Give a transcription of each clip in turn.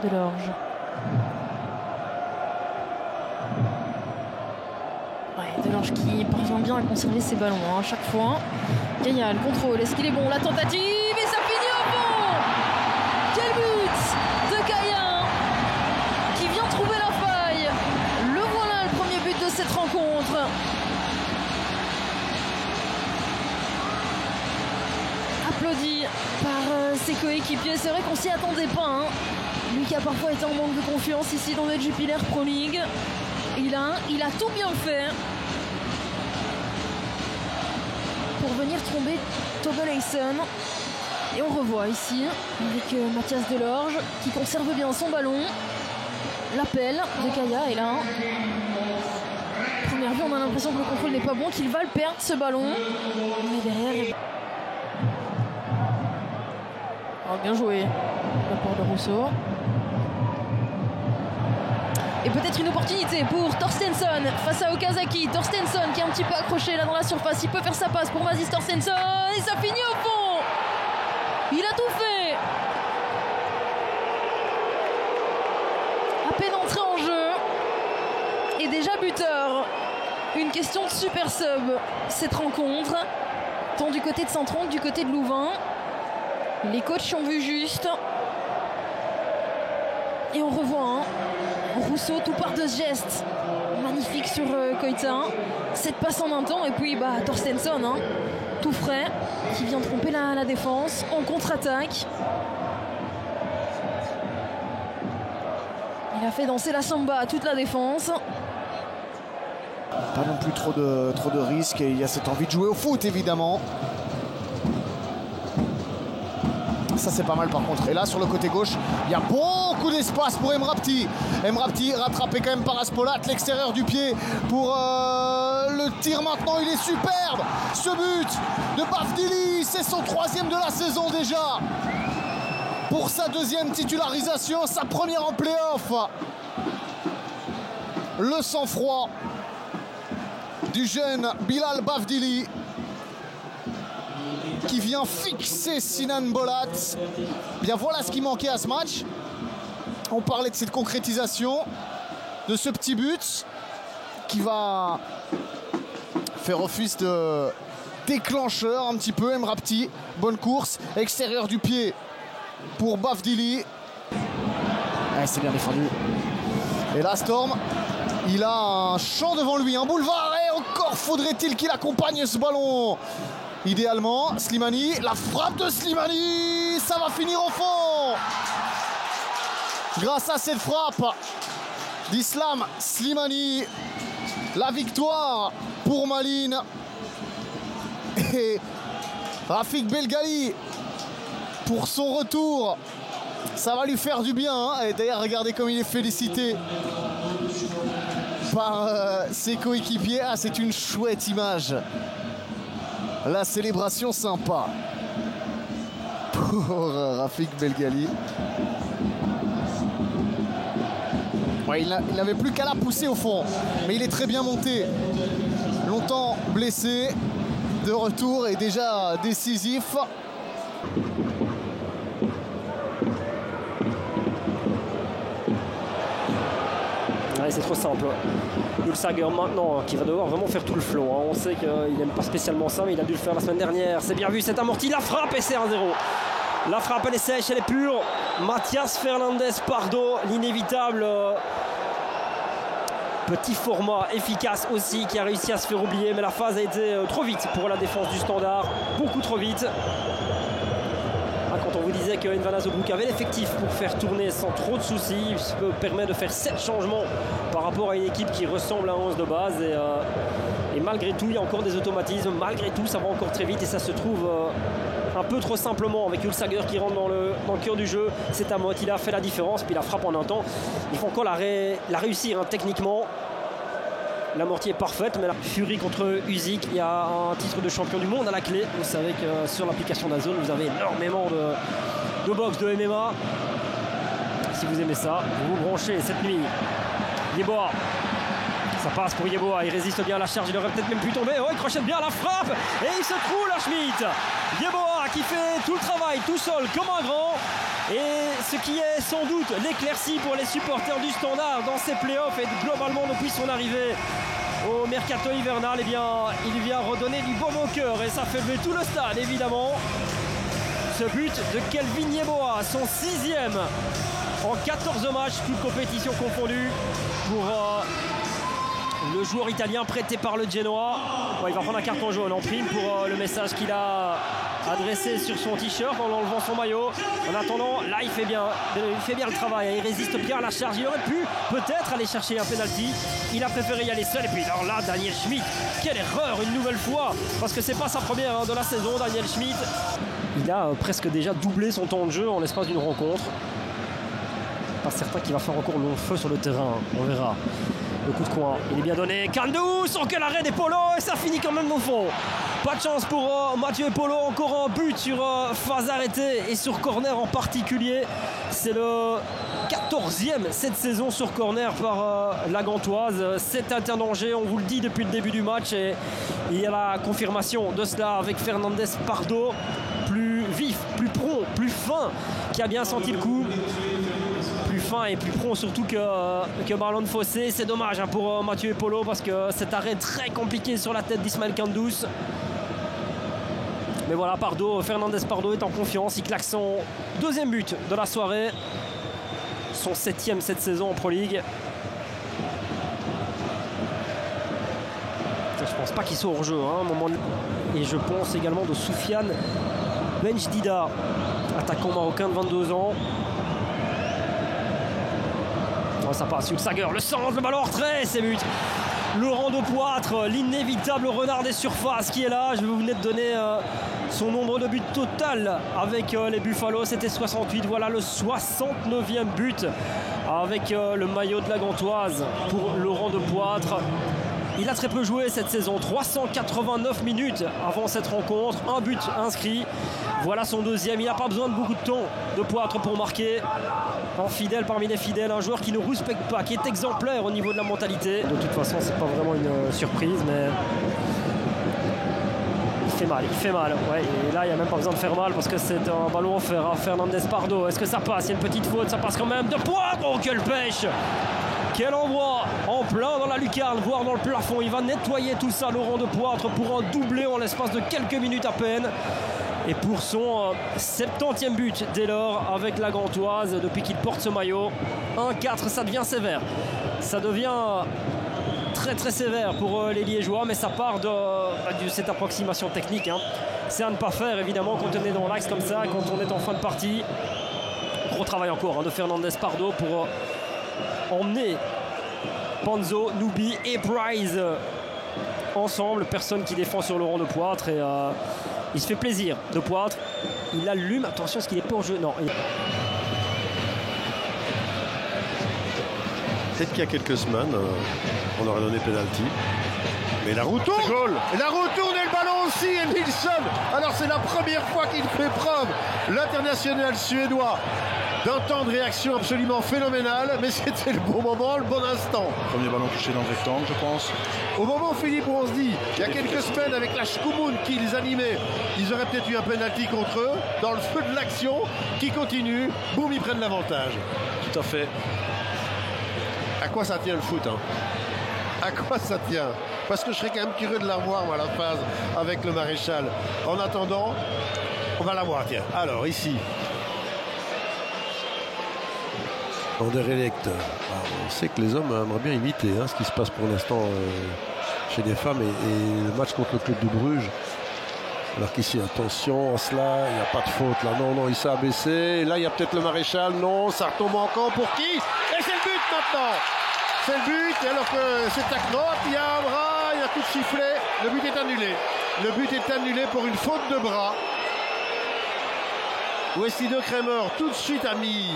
Delorge. Ouais, Delorge qui parvient bien à conserver ses ballons à chaque fois. Kaya le contrôle, est-ce qu'il est bon? La tentative et ça finit au fond. Quel but de Kaya qui vient trouver la faille. Le voilà, le premier but de cette rencontre. Applaudi par ses coéquipiers. C'est vrai qu'on s'y attendait pas, hein. Lui qui a parfois été en manque de confiance ici dans le Jupiler Pro League. Il a tout bien fait pour venir tomber Tobel Hayson. Et on revoit ici avec Mathias Delorge qui conserve bien son ballon. L'appel de Kaya est là. Première vue, on a l'impression que le contrôle n'est pas bon, qu'il va le perdre ce ballon. Mais derrière... Oh, bien joué, l'apport de Rousseau. Et peut-être une opportunité pour Torstensson face à Okazaki. Torstensson qui est un petit peu accroché là dans la surface. Il peut faire sa passe pour Mathis Torstensson. Et ça finit au fond. Il a tout fait. À peine entré en jeu. Et déjà buteur. Une question de super sub cette rencontre. Tant du côté de Saint-Tron que du côté de Louvain. Les coachs ont vu juste. Et on revoit Rousseau tout part de ce geste magnifique sur Koita. Cette passe en un temps. Et puis Torstensson tout frais qui vient tromper la défense en contre-attaque. Il a fait danser la samba à toute la défense. Pas non plus trop de risques. Et il y a cette envie de jouer au foot évidemment. Ça c'est pas mal par contre. Et là sur le côté gauche, il y a beaucoup d'espace pour Emrapti. Emrapti rattrapé quand même par Aspolat. L'extérieur du pied pour le tir maintenant. Il est superbe. Ce but de Bafdili, c'est son 3e de la saison déjà. Pour sa 2e titularisation, sa première en play-off. Le sang-froid du jeune Bilal Bafdili qui vient fixer Sinan Bolat. Bien voilà ce qui manquait à ce match. On parlait de cette concrétisation, de ce petit but qui va faire office de déclencheur un petit peu. Emrapti, bonne course, extérieur du pied pour Bafdili. Ouais, c'est bien défendu. Et là Storm, il a un champ devant lui, un boulevard, et encore faudrait-il qu'il accompagne ce ballon. Idéalement, Slimani, la frappe de Slimani, ça va finir au fond. Grâce à cette frappe d'Islam Slimani, la victoire pour Malines. Et Rafik Belgali pour son retour. Ça va lui faire du bien. Et d'ailleurs, regardez comme il est félicité par ses coéquipiers. Ah, c'est une chouette image. La célébration sympa pour Rafik Belgali. Ouais, il n'avait plus qu'à la pousser au fond. Mais il est très bien monté. Longtemps blessé. De retour et déjà décisif. Ouais, c'est trop simple. Ulsager maintenant qui va devoir vraiment faire tout le flow. On sait qu'il n'aime pas spécialement ça, mais il a dû le faire la semaine dernière. C'est bien vu, c'est amorti. La frappe et c'est 1-0. La frappe, elle est sèche, elle est pure. Mathias Fernandez Pardo, l'inévitable petit format efficace aussi, qui a réussi à se faire oublier. Mais la phase a été trop vite pour la défense du Standard. Beaucoup trop vite. Quand on vous disait que Van Azebroek avait l'effectif pour faire tourner sans trop de soucis, ce qui permet de faire 7 changements par rapport à une équipe qui ressemble à 11 de base. Et malgré tout, il y a encore des automatismes. Malgré tout, ça va encore très vite et ça se trouve un peu trop simplement avec Ulsager qui rentre dans le cœur du jeu. C'est Amot, il a fait la différence, puis la frappe en un temps. Il faut encore la réussir techniquement. L'amortie est parfaite, mais la Fury contre Usyk, il y a un titre de champion du monde à la clé. Vous savez que sur l'application DAZN, vous avez énormément de box, de MMA. Si vous aimez ça, vous vous branchez cette nuit. Yeboah, Ça passe pour Yeboah, il résiste bien à la charge, il aurait peut-être même pu tomber. Oh, il crochette bien la frappe et il se trouve la Schmitt. Yeboah qui fait tout le travail tout seul comme un grand. Et ce qui est sans doute l'éclaircie pour les supporters du Standard dans ces playoffs et globalement depuis son arrivée au mercato hivernal, eh bien, il vient redonner du baume au cœur et ça fait lever tout le stade évidemment. Ce but de Kelvin Yeboah, son 6e en 14 matchs, toutes compétitions confondues pour le joueur italien prêté par le Genoa. Ouais, il va prendre un carton jaune en prime pour le message qu'il a adressé sur son t-shirt en enlevant son maillot. En attendant, là il fait bien le travail, il résiste bien à la charge. Il aurait pu peut-être aller chercher un penalty. Il a préféré y aller seul. Et puis alors là, Daniel Schmitt, quelle erreur une nouvelle fois, parce que c'est pas sa première de la saison, Daniel Schmitt. Il a presque déjà doublé son temps de jeu en l'espace d'une rencontre. Pas certain qu'il va faire encore long feu sur le terrain, on verra. Le coup de coin, il est bien donné. Kandus, oh quel arrêt des Polo, et ça finit quand même au fond. Pas de chance pour Mathieu Polo, encore un but sur phase arrêtée et sur corner en particulier. C'est le 14e cette saison sur corner par la Gantoise. C'est un danger, on vous le dit depuis le début du match, et il y a la confirmation de cela avec Fernandez Pardo, plus vif, plus prompt, plus fin, qui a bien senti le coup. Plus fin et plus prompt surtout que Marlon Fossé. C'est dommage pour Mathieu Polo parce que cet arrêt très compliqué sur la tête d'Ismaël Kandus. Mais voilà, Fernandez Pardo est en confiance, il claque son 2e but de la soirée, son 7e cette saison en Pro League. Je pense pas qu'il soit hors jeu à un moment. Et je pense également de Soufiane Benjdida, attaquant marocain de 22 ans. Oh, ça passe, Sager, le centre, le ballon en retrait, c'est but. Laurent Depoitre, l'inévitable renard des surfaces qui est là. Je vais vous venir de donner son nombre de buts total avec les Buffalo, c'était 68. Voilà le 69e but avec le maillot de la Gantoise pour Laurent Depoitre. Il a très peu joué cette saison, 389 minutes avant cette rencontre, un but inscrit. Voilà son 2e, il n'a pas besoin de beaucoup de temps de Poitre pour marquer. Un fidèle parmi les fidèles, un joueur qui ne respecte pas, qui est exemplaire au niveau de la mentalité. De toute façon, c'est pas vraiment une surprise, mais il fait mal. Ouais, et là, il n'y a même pas besoin de faire mal parce que c'est un ballon offert à Fernandez Pardo. Est-ce que ça passe? Il y a une petite faute, ça passe quand même. De Poitre, oh quelle pêche! Quel envoi en plein dans la lucarne, voire dans le plafond. Il va nettoyer tout ça, Laurent Depoitre, pour un doublé en l'espace de quelques minutes à peine. Et pour son 70e but dès lors avec la Gantoise depuis qu'il porte ce maillot. 1-4, ça devient sévère. Ça devient très très sévère pour les Liégeois, mais ça part de cette approximation technique. C'est à ne pas faire évidemment quand on est dans l'axe comme ça, quand on est en fin de partie. Gros travail encore de Fernandez Pardo pour emmener Panzo, Nubi et Price ensemble. Personne qui défend sur Laurent Depoitre et il se fait plaisir. Depoitre, il allume. Attention, est-ce qu'il est pas en jeu? Non. Peut-être qu'il y a quelques semaines, on aurait donné penalty. Mais la roue tourne. Et la roue tourne et le ballon aussi. Et Nilsson. Alors c'est la première fois qu'il fait preuve, l'international suédois, d'un temps de réaction absolument phénoménal, mais c'était le bon moment, le bon instant. Premier ballon touché dans le rectangle, je pense. Au moment, Philippe, où on se dit, il y a quelques semaines, avec la Shkumun qui les animait, ils auraient peut-être eu un penalty contre eux, dans le feu de l'action, qui continue, boum, ils prennent l'avantage. Tout à fait. À quoi ça tient le foot, À quoi ça tient? Parce que je serais quand même curieux de la voir, moi, la phase avec le maréchal. En attendant, on va la voir, tiens. Alors, ici. Anderlecht. On sait que les hommes aimeraient bien imiter ce qui se passe pour l'instant chez les femmes et le match contre le club de Bruges. Alors qu'ici, attention à cela, il n'y a pas de faute là. Non, il s'est abaissé. Et là, il y a peut-être le maréchal. Non, ça retombe encore pour qui? Et c'est le but maintenant. C'est le but. Et alors que c'est à Knopp, il y a un bras, il y a un coup de sifflet. Le but est annulé. Le but est annulé pour une faute de bras. Westino Kremer tout de suite a mis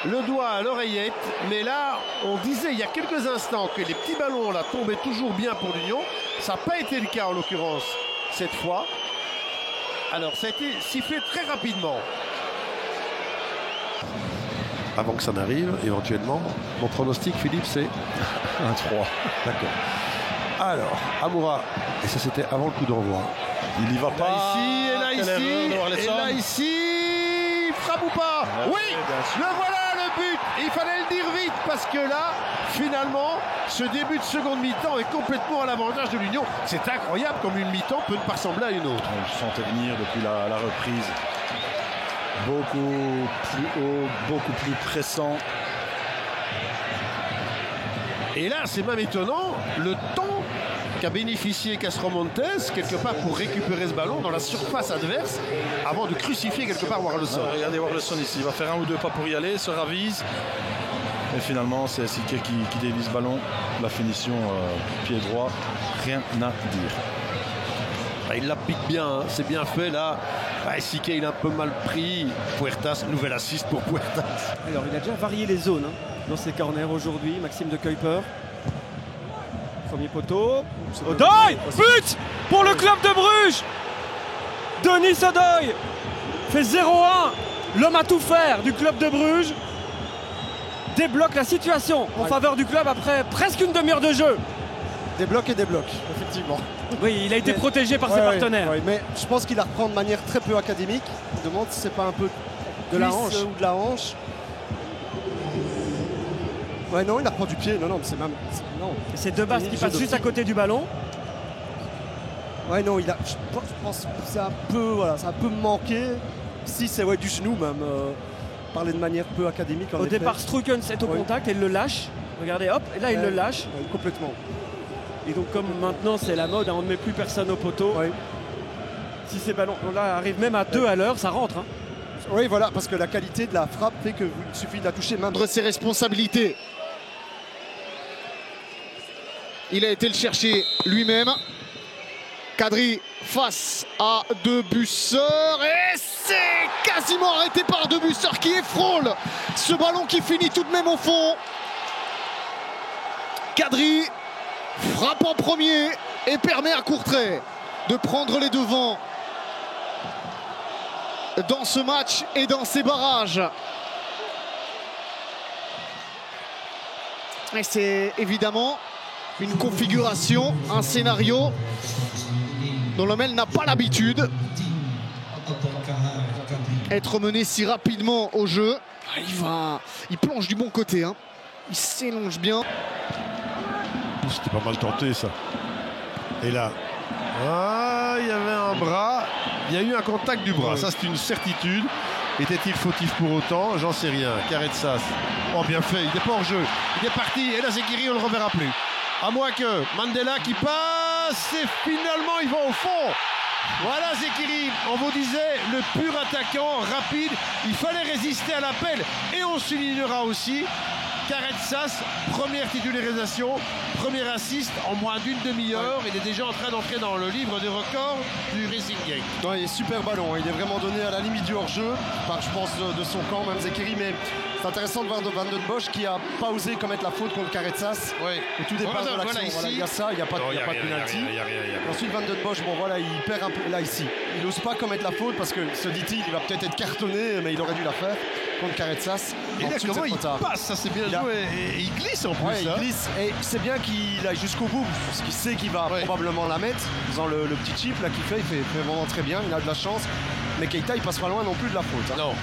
le doigt à l'oreillette, mais là, on disait il y a quelques instants que les petits ballons là tombaient toujours bien pour l'Union. Ça n'a pas été le cas en l'occurrence cette fois. Alors ça a été sifflé très rapidement. avant que ça n'arrive, éventuellement. Mon pronostic, Philippe, c'est 1-3. D'accord. Alors, Amoura, et ça c'était avant le coup d'envoi. Il y va pas. Ici, et là, ici, frappe ou pas? Oui, le voilà le but. Il fallait le dire vite parce que là, finalement, ce début de seconde mi-temps est complètement à l'avantage de l'Union. C'est incroyable comme une mi-temps peut ne pas ressembler à une autre. On le sentait venir depuis la reprise. Beaucoup plus haut, beaucoup plus pressant. Et là, c'est même étonnant, le temps qu'a bénéficié Castro Montes, quelque part, pour récupérer ce ballon dans la surface adverse, avant de crucifier quelque part Warleson. Regardez Warleson ici, il va faire un ou deux pas pour y aller, se ravise. Et finalement, c'est Siké qui dévie ce ballon. La finition, pied droit, rien à dire. Il la pique bien, hein. C'est bien fait là. Siké, il a un peu mal pris. Puertas, nouvelle assist pour Puertas. Alors, il a déjà varié les zones dans ses corners aujourd'hui, Maxime de Kuiper. Premier poteau. Odoi, but pour le club de Bruges. Denis Odoi fait 0-1. L'homme à tout faire du club de Bruges débloque la situation en faveur du club après presque une demi-heure de jeu. Débloque et débloque, effectivement. Oui, il a été protégé par ses partenaires. Mais je pense qu'il la reprend de manière très peu académique. Je me demande si c'est pas un peu de la hanche ou de la hanche. Ouais, non, il la reprend du pied. Non, c'est même. Non. C'est Debast qui passe juste à côté du ballon. Ouais, non, il a. Je pense que c'est un peu, voilà, ça a un peu manqué. Si c'est du genou même. Parler de manière peu académique. Au départ, Struikens est au contact et il le lâche. Regardez, hop, et là il le lâche. Complètement. Et donc comme maintenant c'est la mode, on ne met plus personne au poteau. Si ces ballons là arrivent même à 2 à l'heure, ça rentre. Oui, voilà, parce que la qualité de la frappe fait qu'il suffit de la toucher même. Ses responsabilités. Il a été le chercher lui-même. Kadri face à Debusseur et c'est quasiment arrêté par Debusseur qui frôle ce ballon qui finit tout de même au fond. Kadri frappe en premier et permet à Courtrai de prendre les devants dans ce match et dans ces barrages. Et c'est évidemment une configuration, un scénario dont le Mel n'a pas l'habitude. Être mené si rapidement au jeu. Il plonge du bon côté. Il s'élonge bien. C'était pas mal tenté ça. Et là, il y avait un bras. Il y a eu un contact du bras. Ça, c'est une certitude. Était-il fautif pour autant? J'en sais rien. Caretsas. Oh, bien fait. Il n'est pas en jeu. Il est parti. Et là, Zekiri, on ne le reverra plus. À moins que Mandela qui passe. Et finalement, il va au fond. Voilà Zekiri. On vous disait, le pur attaquant rapide. Il fallait résister à l'appel. Et on soulignera aussi Caretsas, première titularisation, premier assist en moins d'une demi-heure. Il est déjà en train d'entrer dans le livre des records du Racing Gate. Ouais, il est super ballon, il est vraiment donné à la limite du hors-jeu, je pense de son camp, même Zekiri, mais c'est intéressant de voir Van den Bosch qui a pas osé commettre la faute contre Caretsas. Ouais. Au tout départ de l'action, il y a ça, il n'y a pas de penalty. Ensuite Van den Bosch, il perd un peu là ici. Il n'ose pas commettre la faute parce que se dit-il, il va peut-être être cartonné, mais il aurait dû la faire contre Caretsas. Et là, comment il passe, ça c'est bien joué, et il glisse en plus. Il glisse, et c'est bien qu'il aille jusqu'au bout, parce qu'il sait qu'il va probablement la mettre, en faisant le petit chip là qu'il fait, il fait vraiment très bien, il a de la chance. Mais Keita il passe pas loin non plus de la faute. Non.